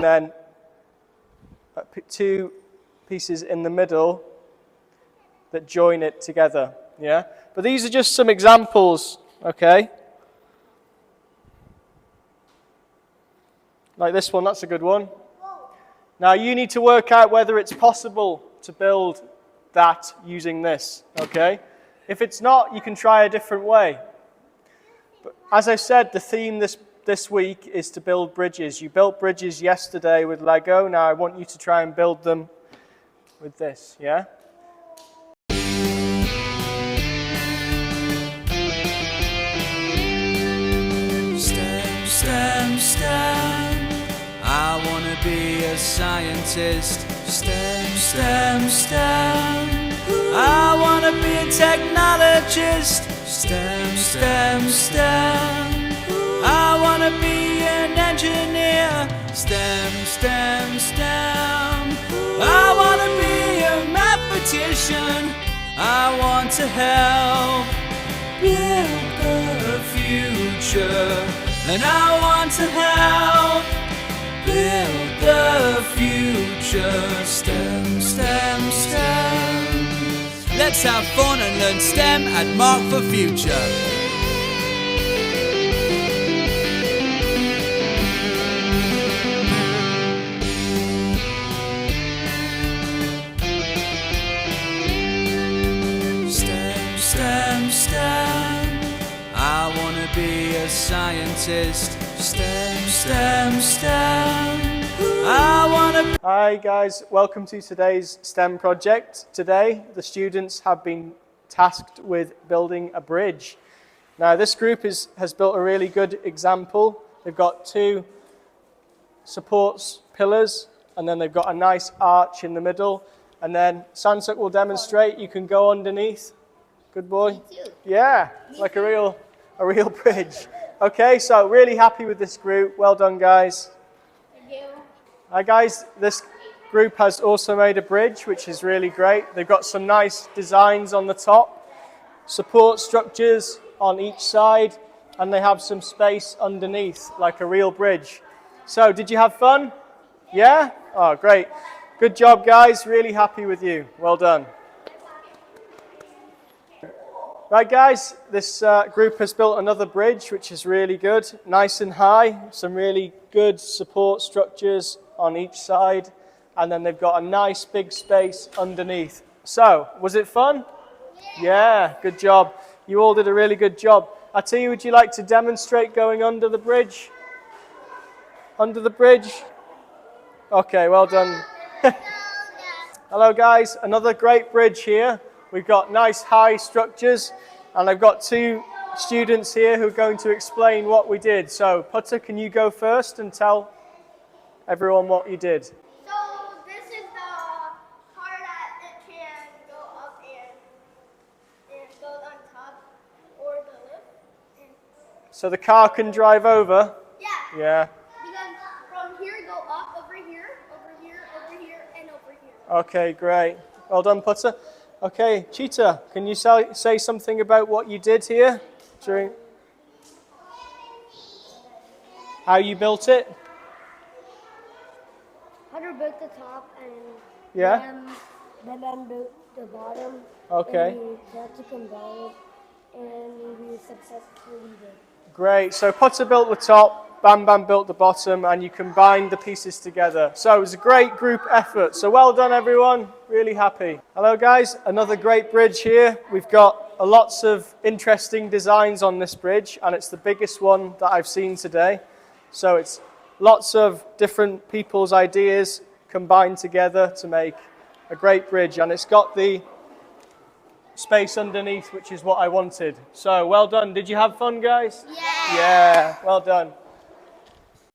then two pieces in the middle that join it together. Yeah? But these are just some examples, okay? Like this one, that's a good one. Now you need to work out whether it's possible to build that using this, okay? If it's not, you can try a different way. But as I said, the theme this week is to build bridges. You built bridges yesterday with Lego. Now I want you to try and build them with this, yeah? STEM, STEM, STEM. I want to be a scientist. STEM, STEM, STEM. I want to be a technologist. STEM, STEM, STEM. I want to be an engineer. STEM, STEM, STEM. I want to be a mathematician. I want to help build the future. And I want to help build the future. STEM, STEM, STEM. Let's have fun and learn STEM at Mark for Future. STEM, STEM, STEM. I want to be a scientist. STEM, STEM, STEM. I want to... Hi guys, welcome to today's STEM project. Today the students have been tasked with building a bridge. Now this group has built a really good example. They've got two supports pillars and then they've got a nice arch in the middle, and then Sansuk will demonstrate. You can go underneath. Good boy. Me too. Yeah, like a real bridge. Okay, so really happy with this group. Well done, guys. Thank you. Hi, guys. This group has also made a bridge, which is really great. They've got some nice designs on the top, support structures on each side, and they have some space underneath, like a real bridge. So, did you have fun? Yeah? Oh, great. Good job, guys. Really happy with you. Well done. Right guys, this group has built another bridge which is really good, nice and high, some really good support structures on each side, and then they've got a nice big space underneath. So, was it fun? Yeah, good job. You all did a really good job. I tell you, would you like to demonstrate going under the bridge? Under the bridge? Okay, well done. Hello guys, another great bridge here. We've got nice high structures, and I've got two students here who are going to explain what we did. So, Putter, can you go first and tell everyone what you did? So this is the car that it can go up and goes on top, or the lift. So the car can drive over? Yeah. Yeah. Because from here go up, over here, over here, over here, and over here. Okay, great. Well done, Putter. Okay, Cheetah, can you say something about what you did here during how you built it? Hunter built the top and Yeah. Bam built the bottom. Okay. And we tried to combine it, and we successfully did. Great. So Putter built the top, Bam Bam built the bottom, and you combined the pieces together. So it was a great group effort. So well done, everyone. Really happy. Hello, guys. Another great bridge here. We've got lots of interesting designs on this bridge, and it's the biggest one that I've seen today. So it's lots of different people's ideas combined together to make a great bridge, and it's got the space underneath, which is what I wanted. So well done. Did you have fun, guys? Yeah. Yeah, well done.